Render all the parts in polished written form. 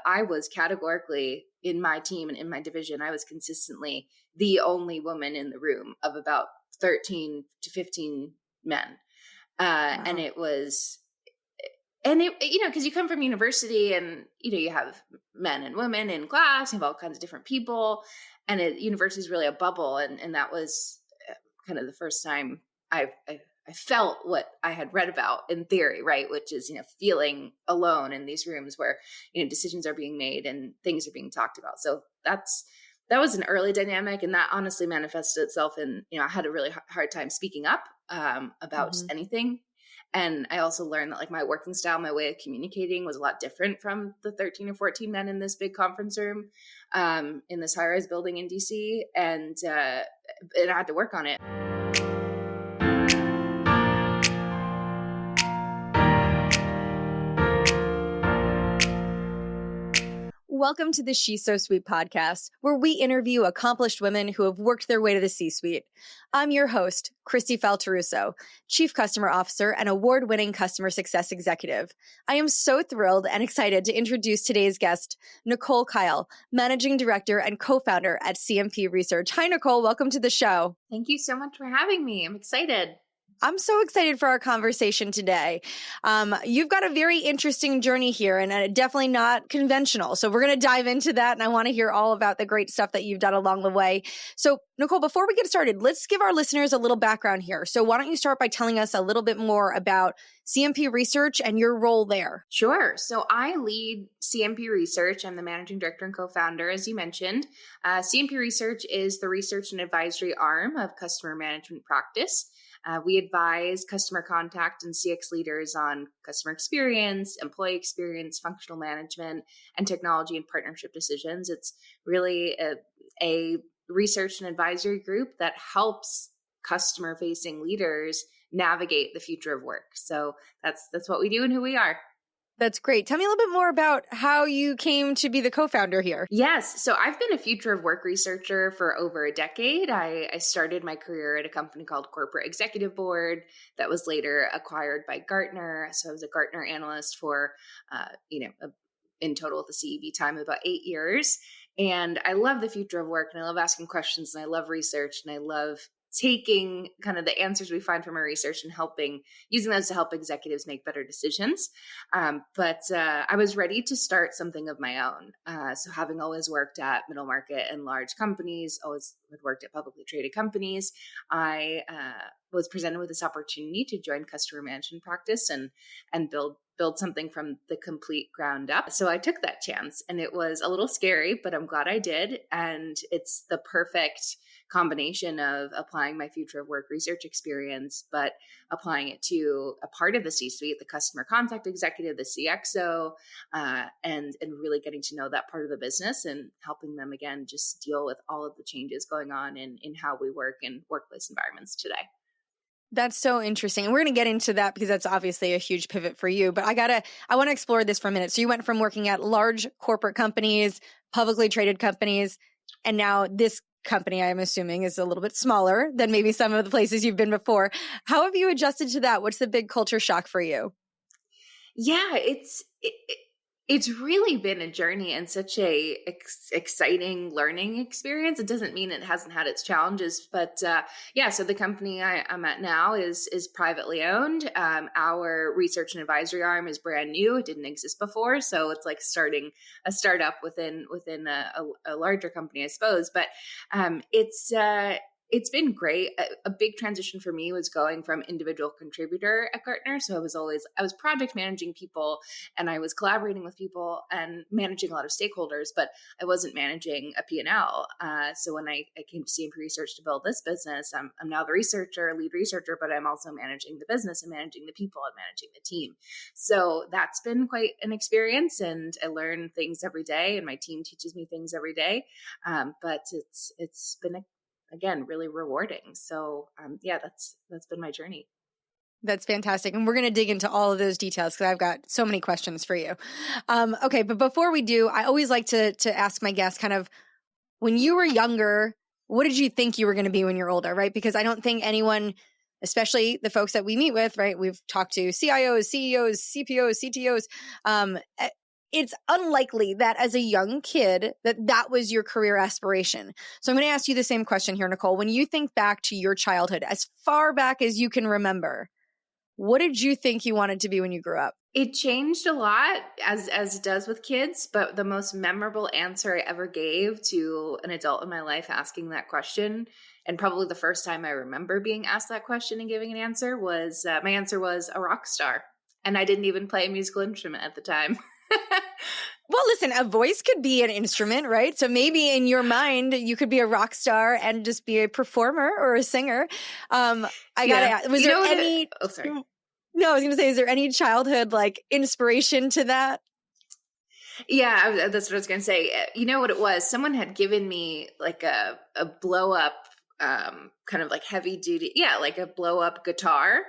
I was categorically in my team and in my division, I was consistently the only woman in the room of about 13 to 15 men. Wow. And it was, and it, because you come from university and, you have men and women in class, you have all kinds of different people, and university is really a bubble. And that was kind of the first time I felt what I had read about in theory, right? Which is, feeling alone in these rooms where, decisions are being made and things are being talked about. So that was an early dynamic. And that honestly manifested itself in, I had a really hard time speaking up about just anything. And I also learned that like my working style, my way of communicating was a lot different from the 13 or 14 men in this big conference room in this high-rise building in DC. And I had to work on it. Welcome to the She's So Sweet podcast, where we interview accomplished women who have worked their way to the C-suite. I'm your host, Christy Falteruso, Chief Customer Officer and award-winning customer success executive. I am so thrilled and excited to introduce today's guest, Nicole Kyle, Managing Director and Co-founder at CMP Research. Hi, Nicole. Welcome to the show. Thank you so much for having me. I'm excited. I'm so excited for our conversation today. You've got a very interesting journey here and definitely not conventional. So we're going to dive into that. And I want to hear all about the great stuff that you've done along the way. So Nicole, before we get started, let's give our listeners a little background here. So why don't you start by telling us a little bit more about CMP Research and your role there? Sure. So I lead CMP Research. I'm the managing director and co-founder, as you mentioned. CMP Research is the research and advisory arm of customer management practice. We advise customer contact and CX leaders on customer experience, employee experience, functional management, and technology and partnership decisions. It's really a research and advisory group that helps customer-facing leaders navigate the future of work. So that's what we do and who we are. That's great. Tell me a little bit more about how you came to be the co-founder here. Yes. So I've been a future of work researcher for over a decade. I started my career at a company called Corporate Executive Board that was later acquired by Gartner. So I was a Gartner analyst for, in total at the CEB time, about 8 years. And I love the future of work and I love asking questions and I love research and I love taking kind of the answers we find from our research and using those to help executives make better decisions. But I was ready to start something of my own. So having always worked at middle market and large companies, always had worked at publicly traded companies, I was presented with this opportunity to join customer management practice and build something from the complete ground up. So I took that chance and it was a little scary, but I'm glad I did. And it's the perfect combination of applying my future of work research experience, but applying it to a part of the C-suite, the customer contact executive, the CXO, and really getting to know that part of the business and helping them again, just deal with all of the changes going on in how we work in workplace environments today. That's so interesting. And we're going to get into that because that's obviously a huge pivot for you. But I want to explore this for a minute. So you went from working at large corporate companies, publicly traded companies, and now this company, I'm assuming, is a little bit smaller than maybe some of the places you've been before. How have you adjusted to that? What's the big culture shock for you? Yeah, it's really been a journey and such a exciting learning experience. It doesn't mean it hasn't had its challenges, but so the company I'm at now is privately owned. Our research and advisory arm is brand new; it didn't exist before, so it's like starting a startup within a larger company, I suppose. But it's been great. A big transition for me was going from individual contributor at Gartner. So I was project managing people and I was collaborating with people and managing a lot of stakeholders, but I wasn't managing a P&L. So when I came to CMP Research to build this business, I'm now the lead researcher, but I'm also managing the business and managing the people and managing the team. So that's been quite an experience and I learn things every day and my team teaches me things every day. But it's been again, really rewarding. So that's been my journey. That's fantastic. And we're going to dig into all of those details because I've got so many questions for you. Okay. But before we do, I always like to ask my guests kind of, when you were younger, what did you think you were going to be when you're older, right? Because I don't think anyone, especially the folks that we meet with, right? We've talked to CIOs, CEOs, CPOs, CTOs. it's unlikely that as a young kid that was your career aspiration. So I'm going to ask you the same question here, Nicole. When you think back to your childhood, as far back as you can remember, what did you think you wanted to be when you grew up? It changed a lot as it does with kids, but the most memorable answer I ever gave to an adult in my life asking that question, and probably the first time I remember being asked that question and giving an answer, was my answer was a rock star. And I didn't even play a musical instrument at the time. Well, listen, a voice could be an instrument, right? So maybe in your mind, you could be a rock star and just be a performer or a singer. I gotta ask, was there any? Oh, sorry. No, I was going to say, is there any childhood like inspiration to that? Yeah, that's what I was going to say. You know what it was? Someone had given me like a blow up, kind of like heavy duty, like a blow up guitar.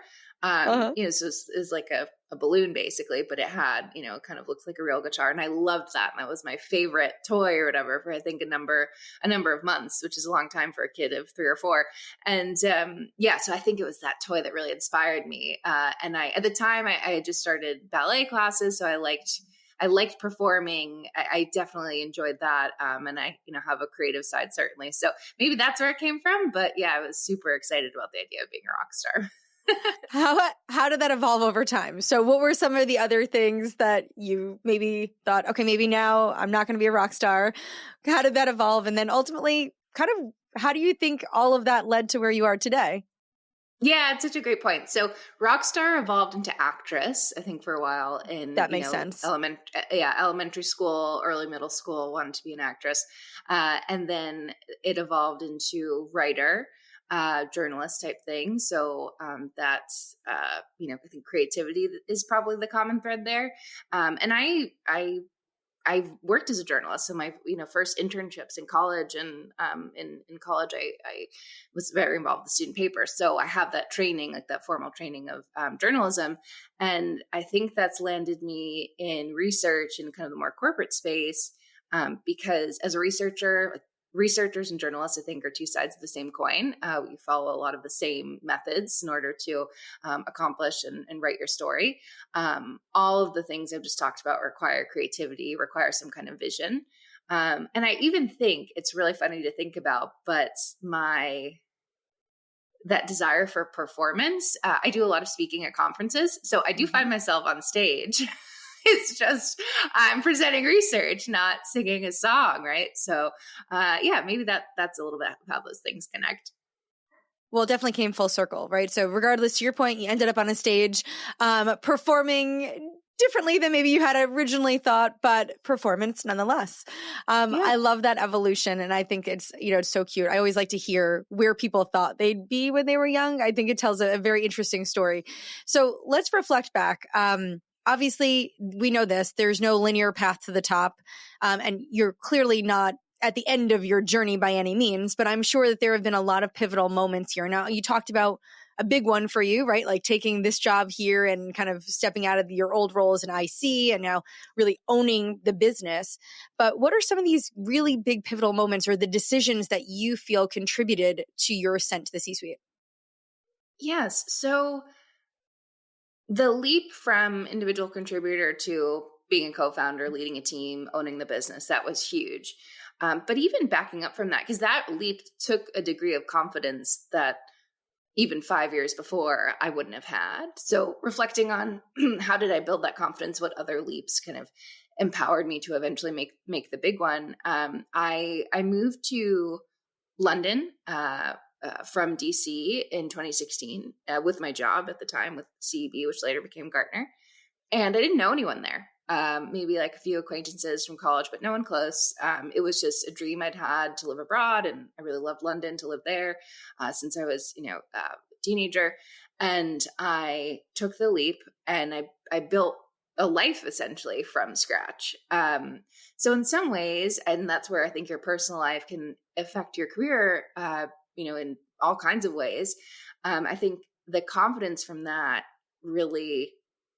So it's like a balloon basically, but it had, it kind of looks like a real guitar, and I loved that. And that was my favorite toy or whatever for I think a number of months, which is a long time for a kid of 3 or 4. And so I think it was that toy that really inspired me. And at the time I had just started ballet classes, so I liked performing. I definitely enjoyed that. And I, have a creative side certainly. So maybe that's where it came from. But yeah, I was super excited about the idea of being a rock star. How did that evolve over time? So what were some of the other things that you maybe thought, okay, maybe now I'm not going to be a rock star? How did that evolve? And then ultimately, kind of, how do you think all of that led to where you are today? Yeah, it's such a great point. So Rockstar evolved into actress, I think, for a while in that makes sense. Elementary school, early middle school, wanted to be an actress. And then it evolved into writer, journalist type thing. So that's I think creativity is probably the common thread there. And I worked as a journalist. So my, first internships in college, and in college, I was very involved with student papers. So I have that training, like that formal training of journalism. And I think that's landed me in research in kind of the more corporate space, because as a researcher, researchers and journalists, I think, are two sides of the same coin. We follow a lot of the same methods in order to accomplish and write your story. All of the things I've just talked about require creativity, require some kind of vision. And I even think it's really funny to think about, but that desire for performance, I do a lot of speaking at conferences. So I do find myself on stage. It's just I'm presenting research, not singing a song, right? So maybe that's a little bit how those things connect. Well, it definitely came full circle, right? So regardless, to your point, you ended up on a stage performing differently than maybe you had originally thought, but performance nonetheless. I love that evolution. And I think it's so cute. I always like to hear where people thought they'd be when they were young. I think it tells a very interesting story. So let's reflect back. Obviously, we know this. There's no linear path to the top, and you're clearly not at the end of your journey by any means, but I'm sure that there have been a lot of pivotal moments here. Now, you talked about a big one for you, right? Like taking this job here and kind of stepping out of your old role as an IC and now really owning the business. But what are some of these really big pivotal moments or the decisions that you feel contributed to your ascent to the C-suite? Yes. So the leap from individual contributor to being a co-founder, leading a team, owning the business, that was huge. But even backing up from that, because that leap took a degree of confidence that even 5 years before I wouldn't have had. So reflecting on how did I build that confidence, what other leaps kind of empowered me to eventually make the big one. I moved to London from DC in 2016 with my job at the time with CEB, which later became Gartner. And I didn't know anyone there. Maybe like a few acquaintances from college, but no one close. It was just a dream I'd had to live abroad, and I really loved London, to live there since I was, a teenager. And I took the leap, and I built a life essentially from scratch. So in some ways, and that's where I think your personal life can affect your career, in all kinds of ways. I think the confidence from that really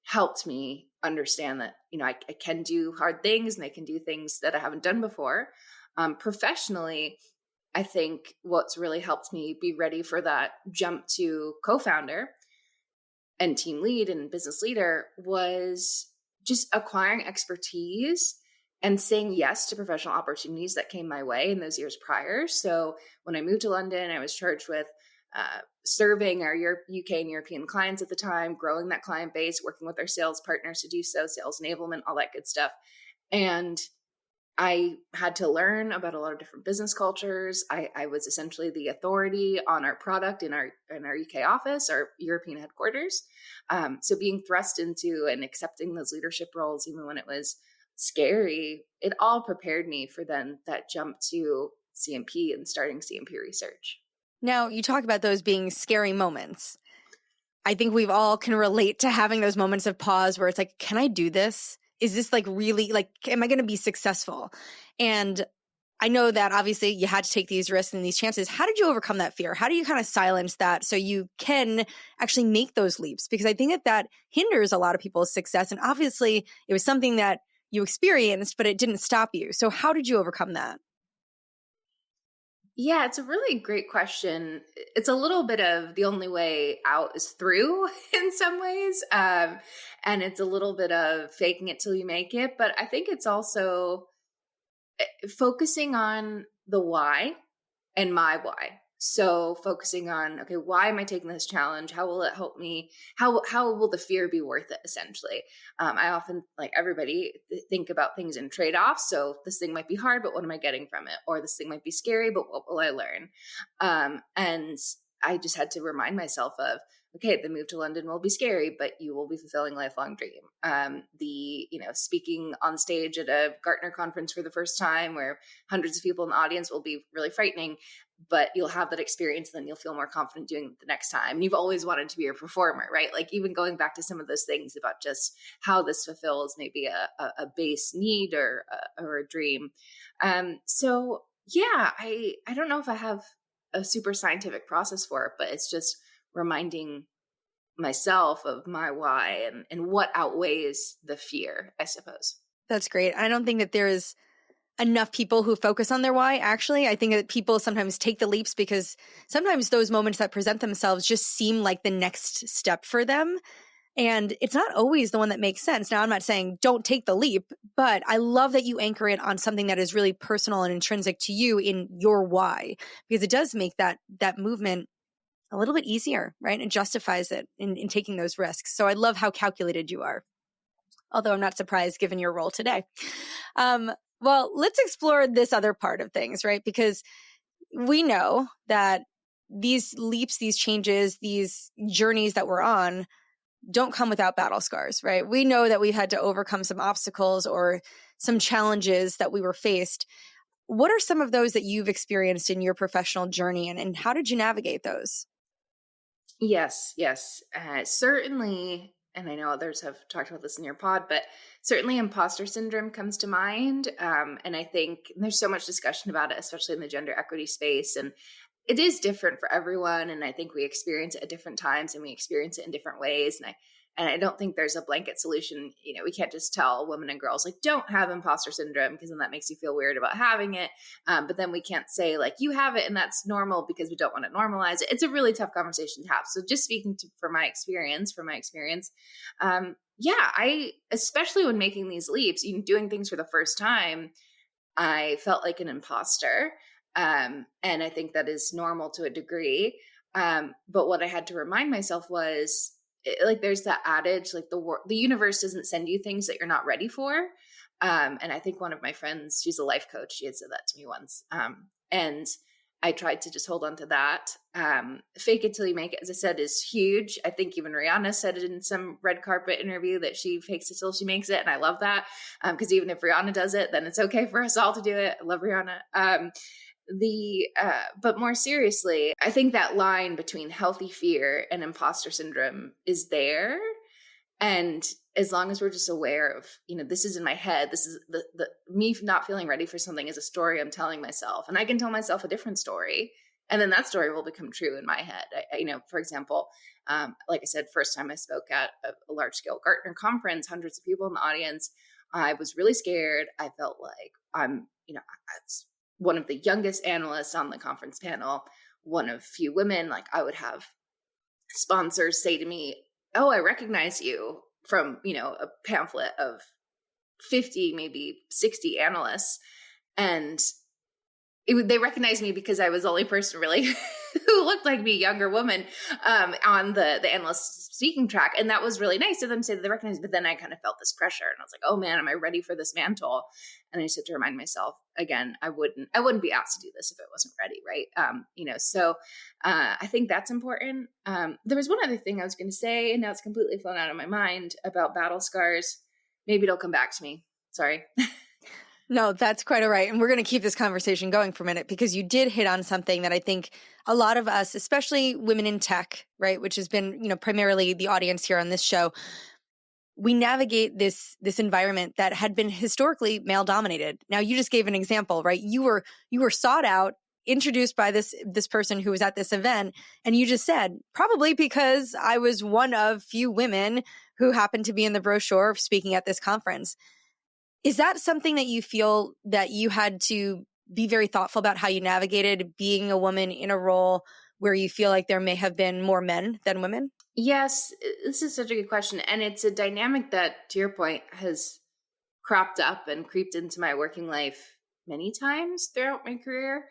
helped me understand that, I can do hard things and I can do things that I haven't done before. Professionally, I think what's really helped me be ready for that jump to co-founder and team lead and business leader was just acquiring expertise and saying yes to professional opportunities that came my way in those years prior. So when I moved to London, I was charged with serving our UK and European clients at the time, growing that client base, working with our sales partners to do so, sales enablement, all that good stuff. And I had to learn about a lot of different business cultures. I was essentially the authority on our product in our UK office, our European headquarters. So being thrust into and accepting those leadership roles, even when it was scary, it all prepared me for then that jump to CMP and starting CMP research. Now, you talk about those being scary moments. I think we've all can relate to having those moments of pause where it's like, can I do this? Is this like really like, am I going to be successful? And I know that obviously you had to take these risks and these chances. How did you overcome that fear? How do you kind of silence that so you can actually make those leaps? Because I think that hinders a lot of people's success. And obviously it was something that you experienced, but it didn't stop you. So how did you overcome that? Yeah, it's a really great question. It's a little bit of the only way out is through in some ways. And it's a little bit of faking it till you make it. But I think it's also focusing on the why and my why. So focusing on, okay, why am I taking this challenge? How will it help me? How will the fear be worth it? Essentially, I often, like everybody, think about things in trade-offs. So this thing might be hard, but what am I getting from it? Or this thing might be scary, but what will I learn? And I just had to remind myself of, okay, the move to London will be scary, but you will be fulfilling a lifelong dream. Speaking on stage at a Gartner conference for the first time where hundreds of people in the audience will be really frightening, but you'll have that experience, then you'll feel more confident doing it the next time. And you've always wanted to be a performer, right? Like even going back to some of those things about just how this fulfills maybe a base need or a dream. So yeah, I don't know if I have a super scientific process for it, but it's just reminding myself of my why and what outweighs the fear, I suppose. That's great. I don't think that there is enough people who focus on their why. Actually, I think that people sometimes take the leaps because sometimes those moments that present themselves just seem like the next step for them. And it's not always the one that makes sense. Now, I'm not saying don't take the leap, but I love that you anchor it on something that is really personal and intrinsic to you in your why, because it does make that movement a little bit easier, right? And justifies it in taking those risks. So I love how calculated you are, although I'm not surprised given your role today. Well, let's explore this other part of things, right? Because we know that these leaps, these changes, these journeys that we're on don't come without battle scars, right? We know that we've had to overcome some obstacles or some challenges that we were faced. What are some of those that you've experienced in your professional journey, and how did you navigate those? Yes. Certainly, and I know others have talked about this in your pod, but certainly imposter syndrome comes to mind. And I think there's so much discussion about it, especially in the gender equity space. And it is different for everyone. And I think we experience it at different times and we experience it in different ways. And I don't think there's a blanket solution. We can't just tell women and girls like, don't have imposter syndrome, because then that makes you feel weird about having it. But then we can't say like, you have it and that's normal, because we don't want to normalize it. It's a really tough conversation to have. So just speaking from my experience, I, especially when making these leaps, doing things for the first time, I felt like an imposter. And I think that is normal to a degree. But what I had to remind myself was, like there's that adage, like the universe doesn't send you things that you're not ready for. And I think one of my friends, she's a life coach, she had said that to me once. And I tried to just hold on to that. Fake it till you make it, as I said, is huge. I think even Rihanna said it in some red carpet interview that she fakes it till she makes it. And I love that. Because even if Rihanna does it, then it's okay for us all to do it. I love Rihanna. But more seriously, I think that line between healthy fear and imposter syndrome is there. And as long as we're just aware of, this is in my head, this is the me not feeling ready for something is a story I'm telling myself, and I can tell myself a different story, and then that story will become true in my head. For example, like I said, first time I spoke at a large scale Gartner conference, hundreds of people in the audience, I was really scared. I felt like I'm one of the youngest analysts on the conference panel, one of few women. Like I would have sponsors say to me, "Oh, I recognize you. from, a pamphlet of 50, maybe 60 analysts. And they recognized me because I was the only person really who looked like me, younger woman, on the analyst speaking track. And that was really nice of them to say that they recognized, but then I kind of felt this pressure and I was like, oh man, am I ready for this mantle? And I just had to remind myself again, I wouldn't be asked to do this if it wasn't ready. Right. So I think that's important. There was one other thing I was going to say, and now it's completely flown out of my mind about battle scars. Maybe it'll come back to me. Sorry. No, that's quite all right. And we're going to keep this conversation going for a minute because you did hit on something that I think a lot of us, especially women in tech, right, which has been, primarily the audience here on this show, we navigate this environment that had been historically male dominated. Now, you just gave an example, right? You were sought out, introduced by this person who was at this event, and you just said, probably because I was one of few women who happened to be in the brochure speaking at this conference. Is that something that you feel that you had to be very thoughtful about how you navigated being a woman in a role where you feel like there may have been more men than women? Yes, this is such a good question. And it's a dynamic that, to your point, has cropped up and creeped into my working life many times throughout my career.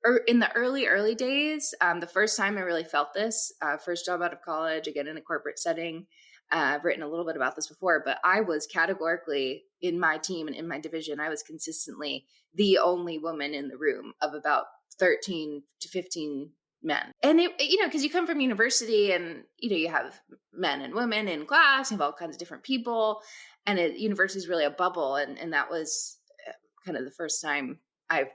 Or in the early days, the first time I really felt this, first job out of college, again in a corporate setting. I've written a little bit about this before, but I was categorically in my team and in my division, I was consistently the only woman in the room of about 13 to 15 men. And because you come from university and, you have men and women in class, you have all kinds of different people, and university is really a bubble. And that was kind of the first time I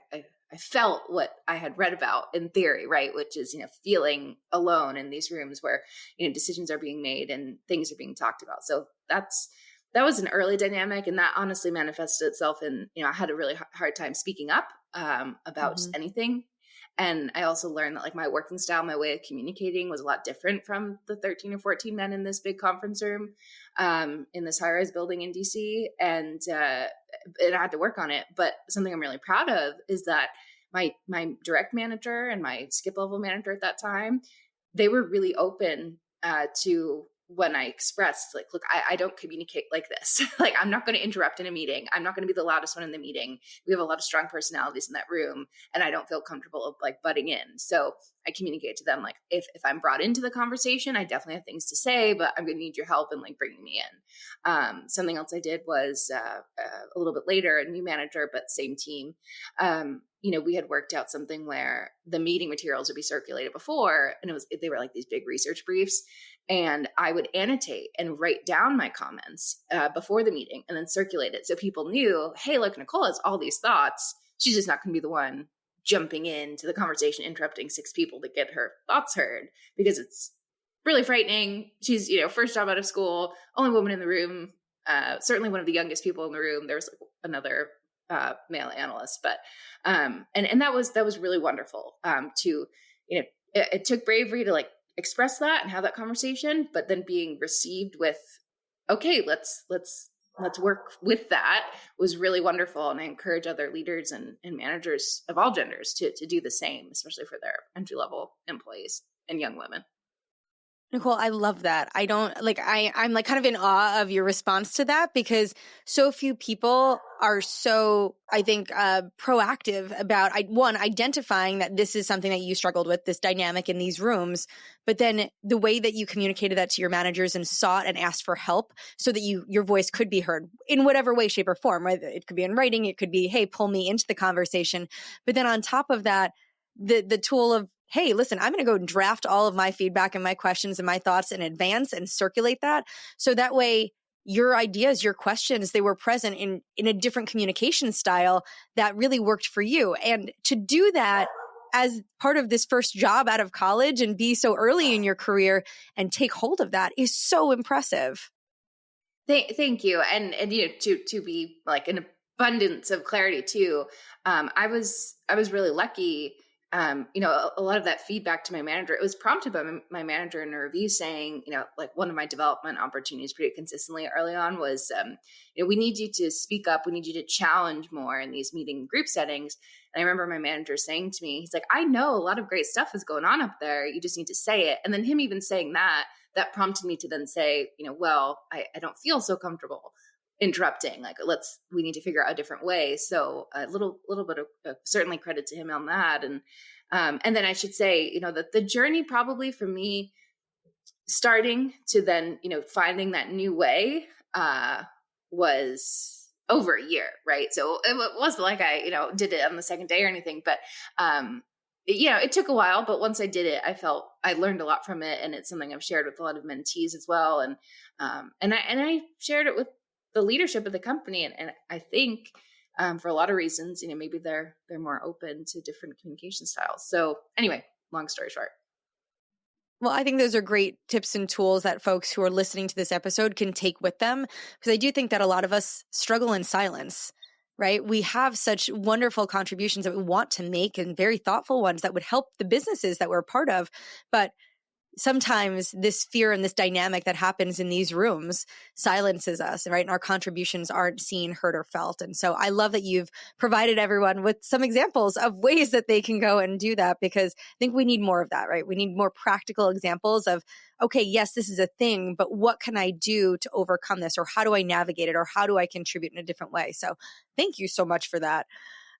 felt what I had read about in theory, right? Which is, feeling alone in these rooms where, decisions are being made and things are being talked about. So that was an early dynamic. And that honestly manifested itself in, I had a really hard time speaking up about just anything. And I also learned that my working style, my way of communicating was a lot different from the 13 or 14 men in this big conference room in this high-rise building in DC. And I had to work on it. But something I'm really proud of is that my direct manager and my skip level manager at that time, they were really open to when I expressed look, I don't communicate like this. I'm not going to interrupt in a meeting. I'm not going to be the loudest one in the meeting. We have a lot of strong personalities in that room and I don't feel comfortable butting in. So I communicate to them, if I'm brought into the conversation, I definitely have things to say, but I'm going to need your help in bringing me in. Something else I did was a little bit later, a new manager, but same team. We had worked out something where the meeting materials would be circulated before, and they were these big research briefs. And I would annotate and write down my comments before the meeting and then circulate it. So people knew, hey, look, Nicole has all these thoughts. She's just not going to be the one jumping into the conversation, interrupting 6 people to get her thoughts heard, because it's really frightening. She's, first job out of school, only woman in the room, certainly one of the youngest people in the room. There's another male analyst, but and that was really wonderful to, it took bravery to express that and have that conversation, but then being received with, okay, let's work with that was really wonderful. And I encourage other leaders and managers of all genders to do the same, especially for their entry level employees and young women. Nicole, I love that. I'm kind of in awe of your response to that, because so few people are so, I think, proactive about identifying that this is something that you struggled with, this dynamic in these rooms, but then the way that you communicated that to your managers and sought and asked for help so that your voice could be heard in whatever way, shape, or form, right? It could be in writing, it could be, hey, pull me into the conversation. But then on top of that, the tool of, hey, listen, I'm going to go draft all of my feedback and my questions and my thoughts in advance and circulate that. So that way your ideas, your questions, they were present in a different communication style that really worked for you. And to do that as part of this first job out of college and be so early in your career and take hold of that is so impressive. Thank you. And to be an abundance of clarity too. I was really lucky a lot of that feedback to my manager, it was prompted by my manager in a review saying, like one of my development opportunities pretty consistently early on was, we need you to speak up. We need you to challenge more in these meeting group settings. And I remember my manager saying to me, he's like, I know a lot of great stuff is going on up there. You just need to say it. And then him even saying that prompted me to then say, well, I don't feel so comfortable interrupting. Like, we need to figure out a different way. So a little bit of certainly credit to him on that. And then I should say, that the journey probably for me starting to then, finding that new way was over a year, right? So it wasn't like I, did it on the second day or anything, but it took a while, but once I did it, I learned a lot from it, and it's something I've shared with a lot of mentees as well. And I shared it with the leadership of the company, and I think for a lot of reasons, maybe they're more open to different communication styles. So anyway, long story short. Well, I think those are great tips and tools that folks who are listening to this episode can take with them, because I do think that a lot of us struggle in silence, right? We have such wonderful contributions that we want to make and very thoughtful ones that would help the businesses that we're a part of. But sometimes this fear and this dynamic that happens in these rooms silences us, right? And our contributions aren't seen, heard, or felt. And so I love that you've provided everyone with some examples of ways that they can go and do that, because I think we need more of that, right? We need more practical examples of, okay, yes, this is a thing, but what can I do to overcome this? Or how do I navigate it? Or how do I contribute in a different way? So thank you so much for that.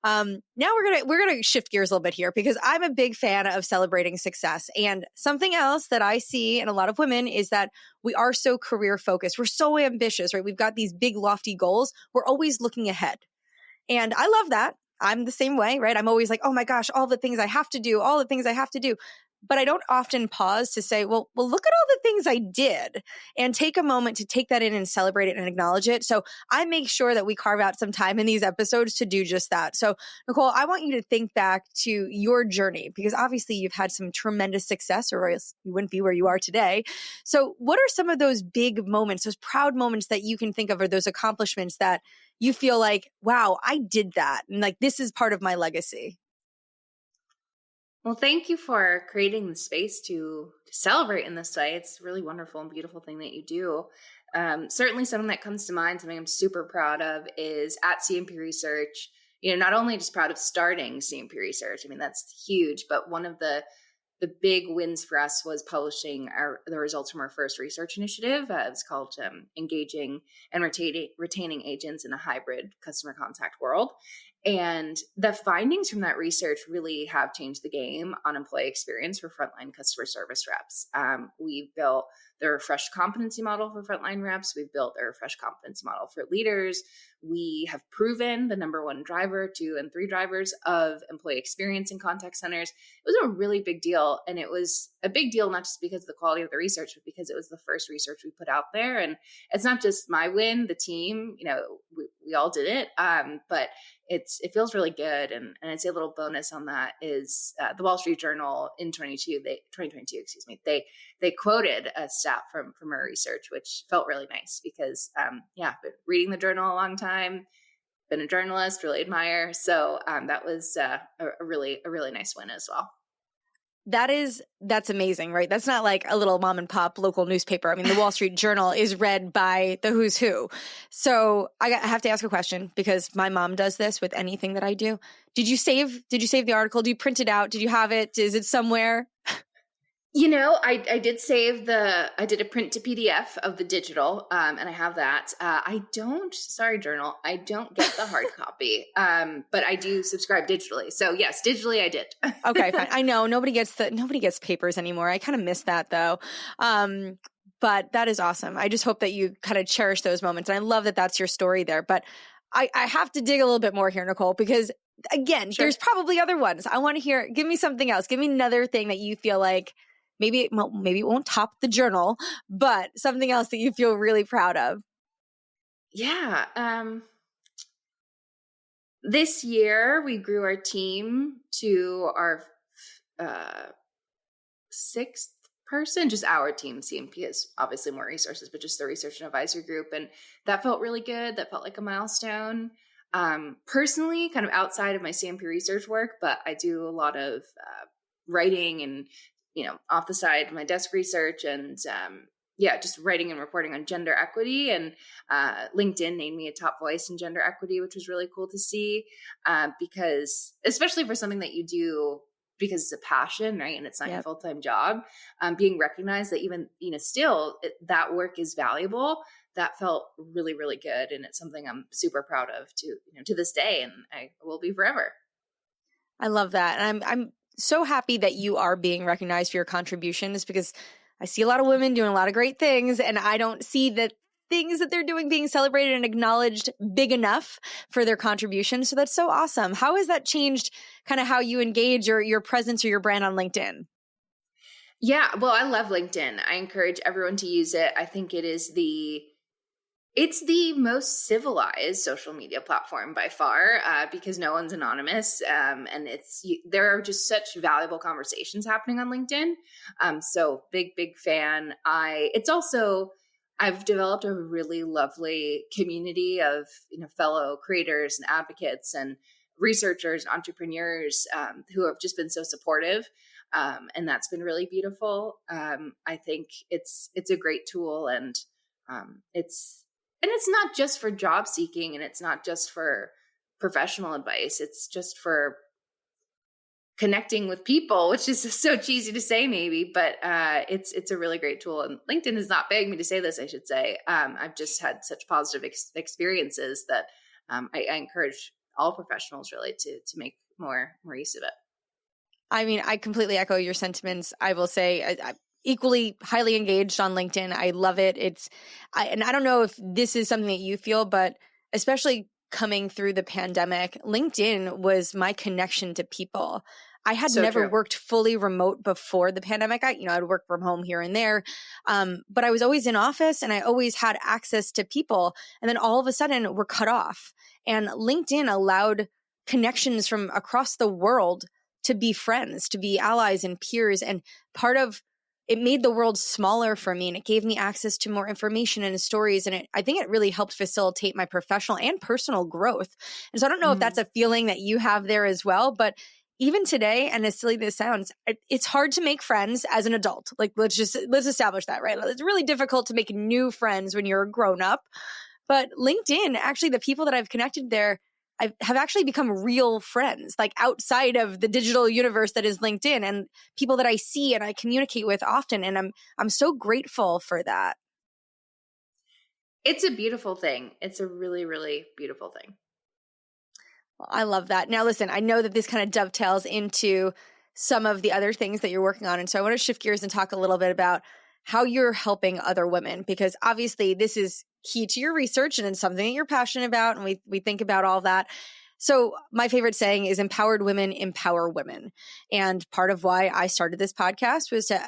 Now we're gonna shift gears a little bit here, because I'm a big fan of celebrating success. And something else that I see in a lot of women is that we are so career focused. We're so ambitious, right? We've got these big lofty goals. We're always looking ahead. And I love that. I'm the same way, right? I'm always like, oh my gosh, all the things I have to do, all the things I have to do. But I don't often pause to say, well, look at all the things I did, and take a moment to take that in and celebrate it and acknowledge it. So I make sure that we carve out some time in these episodes to do just that. So Nicole, I want you to think back to your journey, because obviously you've had some tremendous success, or else you wouldn't be where you are today. So what are some of those big moments, those proud moments that you can think of, or those accomplishments that you feel like, wow, I did that, and like, this is part of my legacy? Well, thank you for creating the space to celebrate in this way. It's a really wonderful and beautiful thing that you do. Certainly something that comes to mind, something I'm super proud of, is at CMP Research, not only just proud of starting CMP Research, I mean, that's huge, but one of the big wins for us was publishing the results from our first research initiative. It's called Engaging and Retaining Agents in a Hybrid Customer Contact World. And the findings from that research really have changed the game on employee experience for frontline customer service reps. We've built the refreshed competency model for frontline reps. We've built a refreshed competency model for leaders. We have proven the number one driver, 2 and 3 drivers of employee experience in contact centers. It was a really big deal. And it was a big deal, not just because of the quality of the research, but because it was the first research we put out there. And it's not just my win, the team, we all did it. But it feels really good. And I'd say a little bonus on that is the Wall Street Journal in 2022, they quoted a stat from our research, which felt really nice because, been reading the journal a long time, been a journalist, really admire. So that was a really nice win as well. That's amazing, right? That's not like a little mom and pop local newspaper. I mean, the Wall Street Journal is read by the who's who. So I have to ask a question, because my mom does this with anything that I do. Did you save the article? Do you print it out? Did you have it? Is it somewhere? I did I did a print to PDF of the digital, and I have that. Sorry, Journal, I don't get the hard copy, but I do subscribe digitally. So yes, digitally I did. Okay, fine. I know nobody gets papers anymore. I kind of miss that though. But that is awesome. I just hope that you kind of cherish those moments. And I love that that's your story there. But I have to dig a little bit more here, Nicole, because again, There's probably other ones. I want to hear, give me something else. Give me another thing that you feel like, maybe it won't top the journal, but something else that you feel really proud of. Yeah. This year we grew our team to our 6th person, just our team. CMP has obviously more resources, but just the research and advisory group. And that felt really good. That felt like a milestone. Personally, kind of outside of my CMP research work, but I do a lot of writing and, off the side, my desk research and, just writing and reporting on gender equity. And LinkedIn named me a top voice in gender equity, which was really cool to see, because especially for something that you do because it's a passion, right? And it's not your full-time job, being recognized that even, still that work is valuable. That felt really, really good. And it's something I'm super proud of to this day. And I will be forever. I love that. And I'm so happy that you are being recognized for your contributions, because I see a lot of women doing a lot of great things, and I don't see the things that they're doing being celebrated and acknowledged big enough for their contributions. So that's so awesome. How has that changed kind of how you engage your presence or your brand on LinkedIn? Yeah, well, I love LinkedIn. I encourage everyone to use it. I think it's the most civilized social media platform by far, because no one's anonymous, and there are just such valuable conversations happening on LinkedIn. So big fan. I've developed a really lovely community of fellow creators and advocates and researchers, entrepreneurs, who have just been so supportive. And that's been really beautiful. I think it's a great tool, and it's not just for job seeking, and it's not just for professional advice. It's just for connecting with people, which is so cheesy to say maybe, but it's a really great tool. And LinkedIn has not begged me to say this, I should say. I've just had such positive experiences that I encourage all professionals really to make more use of it. I mean, I completely echo your sentiments. I will say I'm equally highly engaged on LinkedIn. I love it. And I don't know if this is something that you feel, but especially coming through the pandemic, LinkedIn was my connection to people. I had never worked fully remote before the pandemic. I'd work from home here and there, but I was always in office and I always had access to people. And then all of a sudden we're cut off. And LinkedIn allowed connections from across the world to be friends, to be allies and peers. And it made the world smaller for me, and it gave me access to more information and stories. And I think it really helped facilitate my professional and personal growth. And so I don't know if that's a feeling that you have there as well, but even today, and as silly as this sounds, it's hard to make friends as an adult. Like, let's establish that, right? It's really difficult to make new friends when you're a grown up. But LinkedIn, actually, the people that I've connected there, I have actually become real friends, like outside of the digital universe that is LinkedIn, and people that I see and I communicate with often. And I'm so grateful for that. It's a beautiful thing. It's a really, really beautiful thing. Well, I love that. Now, listen, I know that this kind of dovetails into some of the other things that you're working on. And so I want to shift gears and talk a little bit about how you're helping other women, because obviously this is key to your research and it's something that you're passionate about. And we think about all that. So my favorite saying is empowered women empower women. And part of why I started this podcast was to,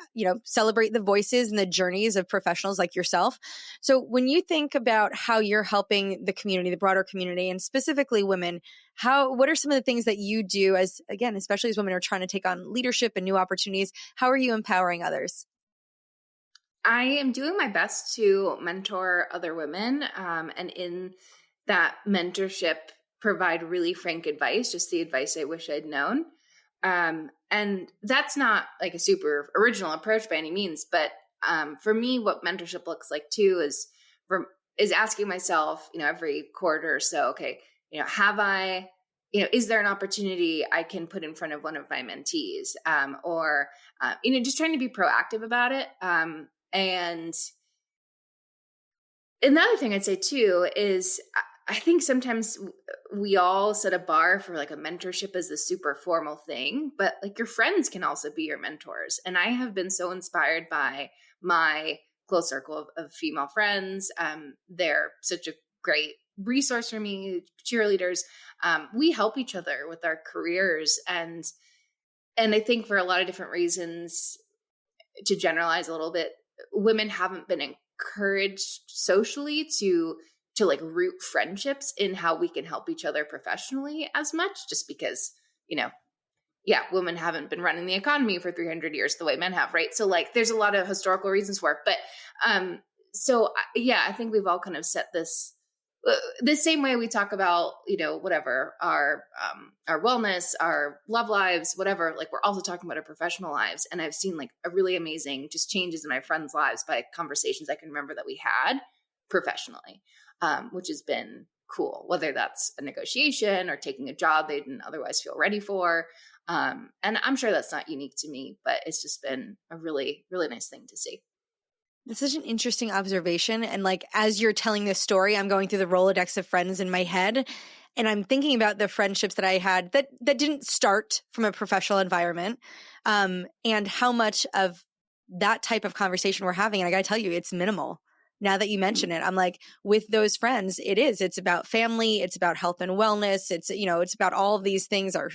celebrate the voices and the journeys of professionals like yourself. So when you think about how you're helping the community, the broader community, and specifically women, what are some of the things that you do especially as women are trying to take on leadership and new opportunities? How are you empowering others? I am doing my best to mentor other women, and in that mentorship, provide really frank advice, just the advice I wish I'd known. And that's not like a super original approach by any means, but for me, what mentorship looks like too is asking myself, every quarter or so, okay, is there an opportunity I can put in front of one of my mentees, or just trying to be proactive about it. And another thing I'd say too is I think sometimes we all set a bar for like a mentorship as a super formal thing, but like your friends can also be your mentors. And I have been so inspired by my close circle of female friends. They're such a great resource for me, cheerleaders. We help each other with our careers. And I think for a lot of different reasons, to generalize a little bit, women haven't been encouraged socially to like root friendships in how we can help each other professionally as much, just because, women haven't been running the economy for 300 years the way men have, right? So like there's a lot of historical reasons for it. But I think we've all kind of set this the same way we talk about, whatever our wellness, our love lives, whatever, like we're also talking about our professional lives. And I've seen like a really amazing just changes in my friends' lives by conversations I can remember that we had professionally, which has been cool, whether that's a negotiation or taking a job they didn't otherwise feel ready for. And I'm sure that's not unique to me, but it's just been a really, really nice thing to see. That's such an interesting observation. And like, as you're telling this story, I'm going through the Rolodex of friends in my head. And I'm thinking about the friendships that I had that didn't start from a professional environment, and how much of that type of conversation we're having. And I got to tell you, it's minimal. Now that you mention it, I'm like, with those friends, it's about family, it's about health and wellness. It's about all of these things, our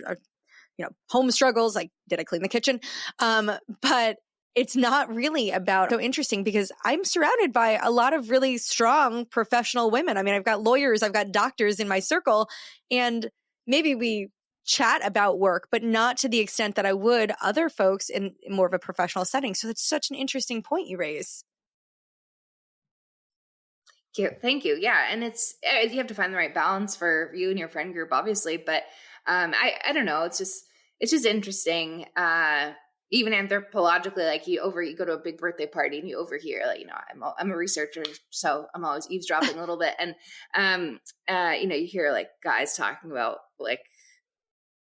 home struggles, like, did I clean the kitchen? But it's not really about, so interesting because I'm surrounded by a lot of really strong professional women. I mean, I've got lawyers, I've got doctors in my circle, and maybe we chat about work, but not to the extent that I would other folks in more of a professional setting. So it's such an interesting point you raise. Thank you. Yeah. And you have to find the right balance for you and your friend group, obviously, but I don't know. It's just interesting. Even anthropologically, like you go to a big birthday party and you overhear, like, I'm a researcher, so I'm always eavesdropping a little bit. And, you hear like guys talking about like,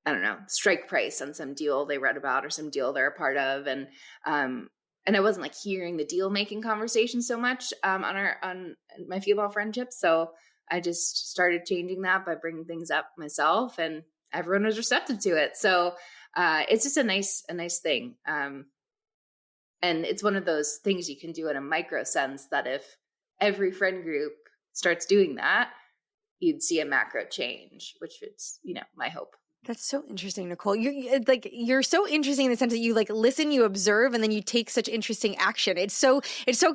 I don't know, strike price on some deal they read about or some deal they're a part of. And I wasn't like hearing the deal making conversation so much on my female friendships. So I just started changing that by bringing things up myself, and everyone was receptive to it. So it's just a nice thing. And it's one of those things you can do in a micro sense that if every friend group starts doing that, you'd see a macro change, which is, my hope. That's so interesting, Nicole. You're so interesting in the sense that you like listen, you observe, and then you take such interesting action. It's so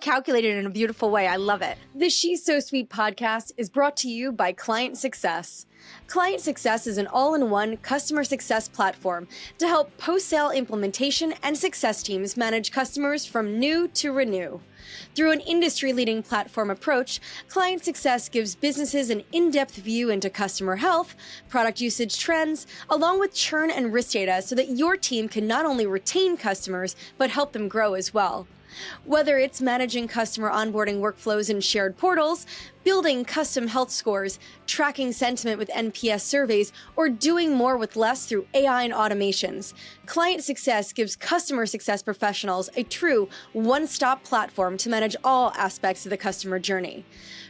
calculated in a beautiful way. I love it. The She's So Sweet podcast is brought to you by Client Success. Client Success is an all-in-one customer success platform to help post-sale implementation and success teams manage customers from new to renew. Through an industry-leading platform approach, Client Success gives businesses an in-depth view into customer health, product usage trends, along with churn and risk data so that your team can not only retain customers, but help them grow as well. Whether it's managing customer onboarding workflows in shared portals, building custom health scores, tracking sentiment with NPS surveys, or doing more with less through AI and automations, Client Success gives customer success professionals a true one-stop platform to manage all aspects of the customer journey.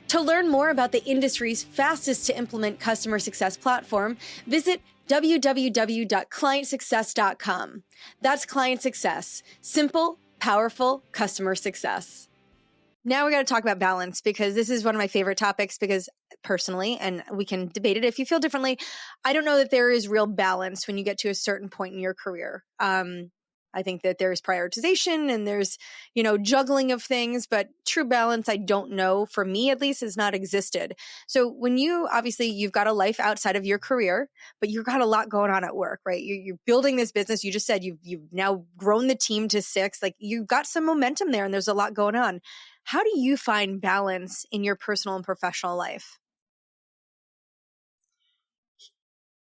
To learn more about the industry's fastest to implement customer success platform, visit www.clientsuccess.com. That's Client Success. Simple, powerful customer success. Now we got to talk about balance, because this is one of my favorite topics, because personally, and we can debate it if you feel differently, I don't know that there is real balance when you get to a certain point in your career. I think that there's prioritization and there's, juggling of things, but true balance, I don't know, for me at least, has not existed. So when you've got a life outside of your career, but you've got a lot going on at work, right? You're building this business. You just said you've now grown the team to 6, like you've got some momentum there and there's a lot going on. How do you find balance in your personal and professional life?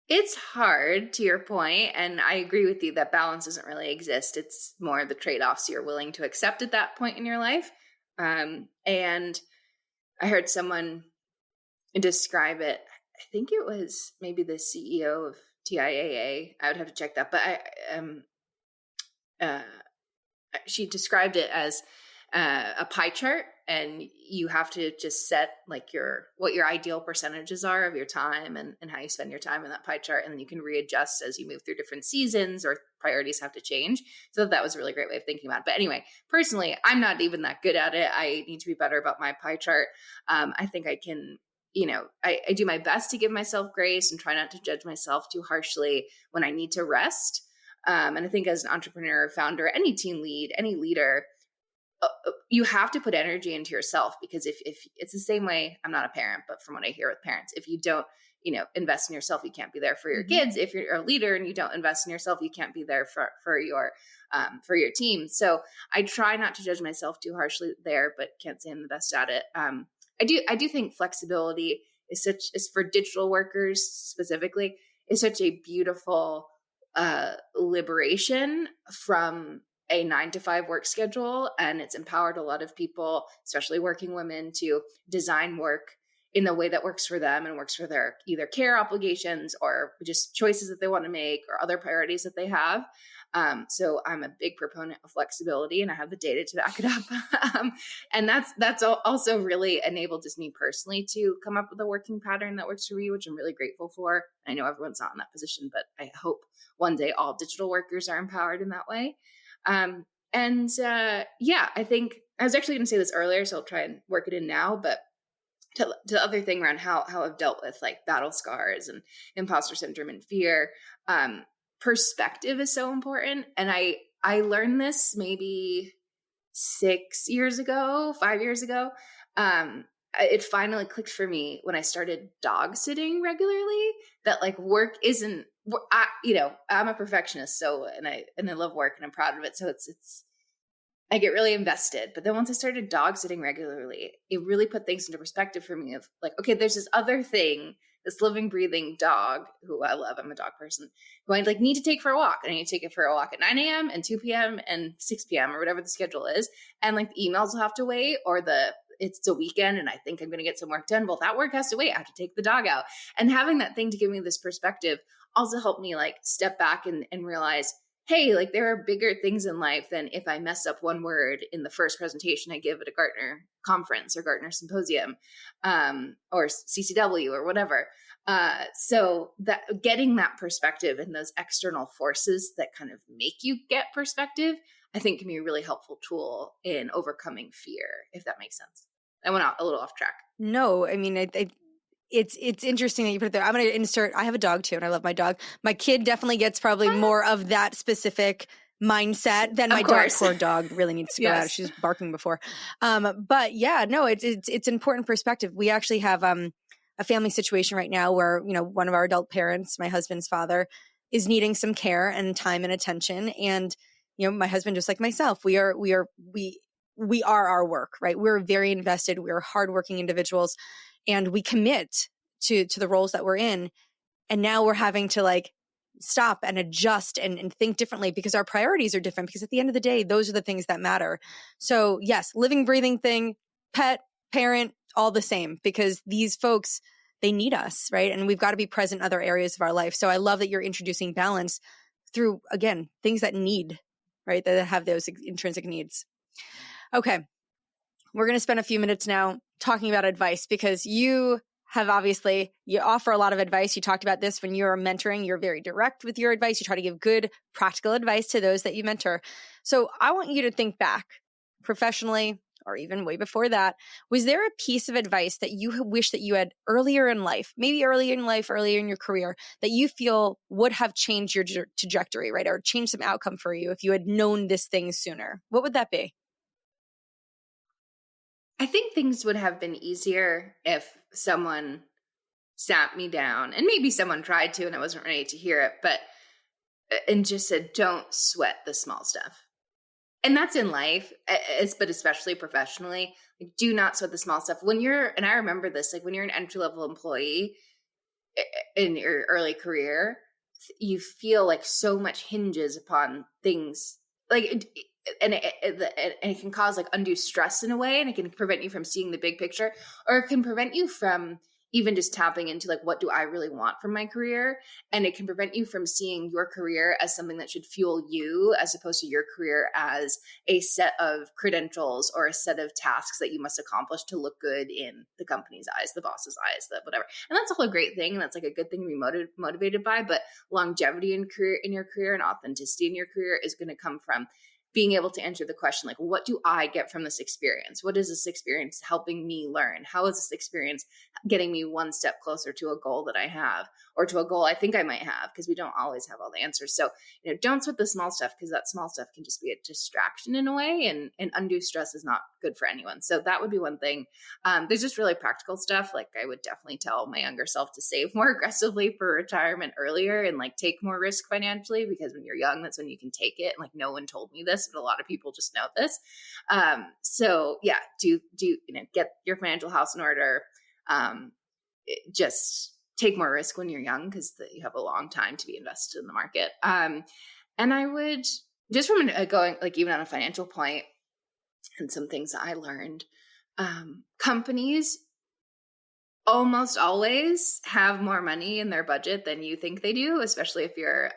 It's hard, to your point, and I agree with you that balance doesn't really exist. It's more the trade-offs you're willing to accept at that point in your life. And I heard someone describe it. I think it was maybe the CEO of TIAA. I would have to check that, but she described it as a pie chart, and you have to just set like what your ideal percentages are of your time and how you spend your time in that pie chart. And then you can readjust as you move through different seasons or priorities have to change. So that was a really great way of thinking about it. But anyway, personally, I'm not even that good at it. I need to be better about my pie chart. I think I can, I do my best to give myself grace and try not to judge myself too harshly when I need to rest. And I think as an entrepreneur, founder, any team lead, any leader, you have to put energy into yourself, because if it's the same way, I'm not a parent, but from what I hear with parents, if you don't, invest in yourself, you can't be there for your kids. If you're a leader and you don't invest in yourself, you can't be there for your team. So I try not to judge myself too harshly there, but can't say I'm the best at it. I do think flexibility is for digital workers specifically, is such a beautiful liberation from a 9 to 5 work schedule. And it's empowered a lot of people, especially working women, to design work in the way that works for them and works for their either care obligations or just choices that they want to make or other priorities that they have. So I'm a big proponent of flexibility, and I have the data to back it up. And that's also really enabled just me personally to come up with a working pattern that works for me, which I'm really grateful for. I know everyone's not in that position, but I hope one day all digital workers are empowered in that way. Yeah, I think I was actually going to say this earlier, so I'll try and work it in now, but to the other thing around how I've dealt with like battle scars and imposter syndrome and fear, perspective is so important. And I learned this maybe 6 years ago, 5 years ago. It finally clicked for me when I started dog sitting regularly, that like work isn't, I'm a perfectionist. So, and I love work and I'm proud of it. So I get really invested. But then once I started dog sitting regularly, it really put things into perspective for me of like, okay, there's this other thing, this living, breathing dog who I love. I'm a dog person who I like need to take for a walk. And I need to take it for a walk at 9 a.m. and 2 p.m. and 6 p.m. or whatever the schedule is. And like the emails will have to wait, or it's a weekend and I think I'm going to get some work done. Well, that work has to wait. I have to take the dog out. And having that thing to give me this perspective also helped me like step back and realize, hey, like there are bigger things in life than if I mess up one word in the first presentation I give at a Gartner conference or Gartner symposium, or CCW or whatever. So that getting that perspective and those external forces that kind of make you get perspective, I think can be a really helpful tool in overcoming fear, if that makes sense. I went out a little off track. No, I mean, it's interesting that you put it there. I'm going to insert, I have a dog too, and I love my dog. My kid definitely gets probably more of that specific mindset than my dog. Poor dog really needs to go out. She's barking before. But yeah, no, it's important perspective. We actually have a family situation right now where, one of our adult parents, my husband's father, is needing some care and time and attention. And, my husband, just like myself, we are our work, right? We're very invested. We're hardworking individuals. And we commit to the roles that we're in. And now we're having to like stop and adjust and think differently because our priorities are different, because at the end of the day, those are the things that matter. So yes, living, breathing thing, pet, parent, all the same, because these folks, they need us, right? And we've got to be present in other areas of our life. So I love that you're introducing balance through, again, things that need, right? That have those intrinsic needs. Okay. We're going to spend a few minutes now talking about advice, because you offer a lot of advice. You talked about this when you're mentoring. You're very direct with your advice. You try to give good, practical advice to those that you mentor. So I want you to think back professionally, or even way before that. Was there a piece of advice that you wish that you had earlier in life, maybe earlier in your career, that you feel would have changed your trajectory, right? Or changed some outcome for you if you had known this thing sooner? What would that be? I think things would have been easier if someone sat me down, and maybe someone tried to and I wasn't ready to hear it, and just said, don't sweat the small stuff. And that's in life, but especially professionally, like, do not sweat the small stuff. And I remember this, like when you're an entry-level employee in your early career, you feel like so much hinges upon things like and it can cause like undue stress in a way, and it can prevent you from seeing the big picture, or it can prevent you from even just tapping into like, what do I really want from my career? And it can prevent you from seeing your career as something that should fuel you, as opposed to your career as a set of credentials or a set of tasks that you must accomplish to look good in the company's eyes, the boss's eyes, the whatever. And that's all a great thing. And that's like a good thing to be motivated by. But longevity in your career and authenticity in your career is going to come from being able to answer the question, like, what do I get from this experience? What is this experience helping me learn? How is this experience getting me one step closer to a goal that I have, or to a goal I think I might have? Because we don't always have all the answers. So, don't sweat the small stuff, because that small stuff can just be a distraction in a way, and undue stress is not good for anyone. So that would be one thing. There's just really practical stuff. Like I would definitely tell my younger self to save more aggressively for retirement earlier, and like take more risk financially, because when you're young, that's when you can take it. And like, no one told me this, but a lot of people just know this. So yeah, do get your financial house in order. just take more risk when you're young because you have a long time to be invested in the market. And I would just from going like even on a financial point and some things that I learned, companies almost always have more money in their budget than you think they do, especially if you're,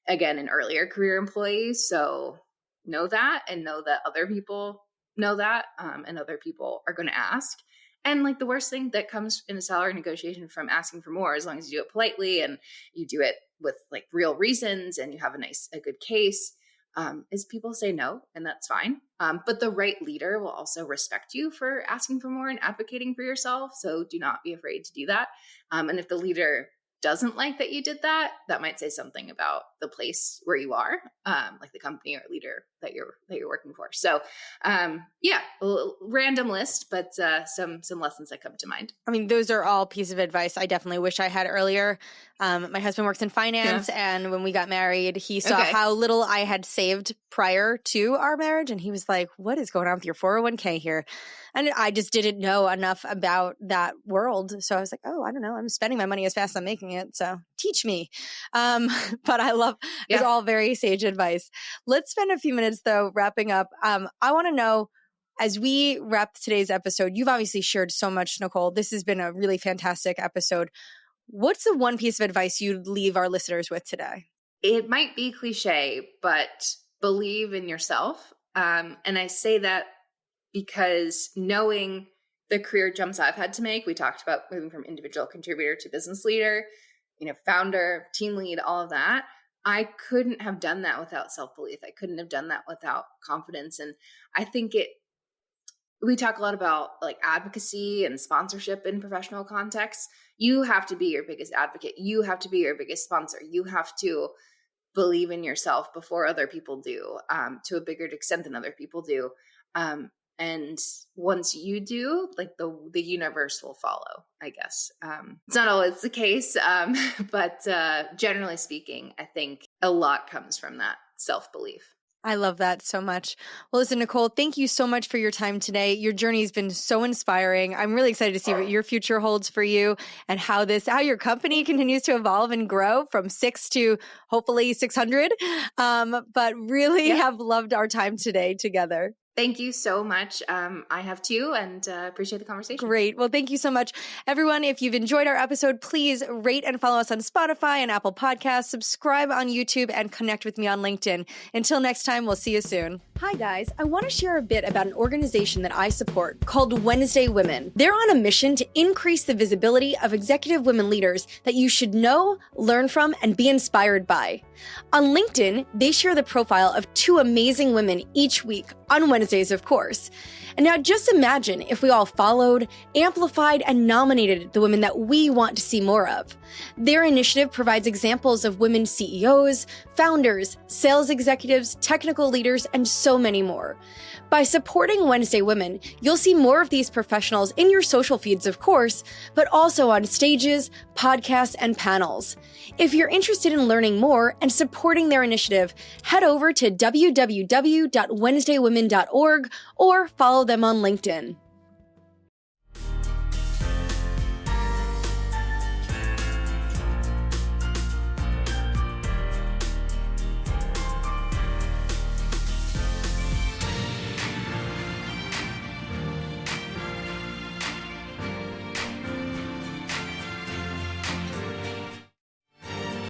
again, an earlier career employee. So know that and know that other people know that, and other people are going to ask. And like the worst thing that comes in a salary negotiation from asking for more, as long as you do it politely and you do it with like real reasons and you have a good case, is people say no, and that's fine. But the right leader will also respect you for asking for more and advocating for yourself. So do not be afraid to do that. And if the leader doesn't like that you did that, that might say something about the place where you are, like the company or leader that you're working for. So yeah, random list, but some lessons that come to mind. I mean, those are all pieces of advice I definitely wish I had earlier. My husband works in finance, and when we got married, he saw how little I had saved prior to our marriage, and he was like, what is going on with your 401k here? And I just didn't know enough about that world. So I was like, oh, I don't know. I'm spending my money as fast as I'm making it. So teach me. But I love it's all very sage advice. Let's spend a few minutes, though, wrapping up. I want to know, as we wrap today's episode, you've obviously shared so much, Nicole. This has been a really fantastic episode. What's the one piece of advice you'd leave our listeners with today? It might be cliche, but believe in yourself. And I say that because knowing the career jumps I've had to make, we talked about moving from individual contributor to business leader, founder, team lead, all of that. I couldn't have done that without self-belief. I couldn't have done that without confidence. And I think we talk a lot about like advocacy and sponsorship in professional contexts. You have to be your biggest advocate. You have to be your biggest sponsor. You have to believe in yourself before other people do, to a bigger extent than other people do. And once you do, like the universe will follow, I guess. It's not always the case, but generally speaking, I think a lot comes from that self-belief. I love that so much. Well, listen, Nicole, thank you so much for your time today. Your journey has been so inspiring. I'm really excited to see what your future holds for you and how your company continues to evolve and grow from 6 to hopefully 600. But really have loved our time today together. Thank you so much. I have too, and appreciate the conversation. Great. Well, thank you so much. Everyone, if you've enjoyed our episode, please rate and follow us on Spotify and Apple Podcasts, subscribe on YouTube, and connect with me on LinkedIn. Until next time, we'll see you soon. Hi, guys. I want to share a bit about an organization that I support called Wednesday Women. They're on a mission to increase the visibility of executive women leaders that you should know, learn from, and be inspired by. On LinkedIn, they share the profile of 2 amazing women each week, on Wednesdays, of course. And now just imagine if we all followed, amplified, and nominated the women that we want to see more of. Their initiative provides examples of women CEOs, founders, sales executives, technical leaders, and so many more. By supporting Wednesday Women, you'll see more of these professionals in your social feeds, of course, but also on stages, podcasts, and panels. If you're interested in learning more and supporting their initiative, head over to www.wednesdaywomen.org or follow them on LinkedIn.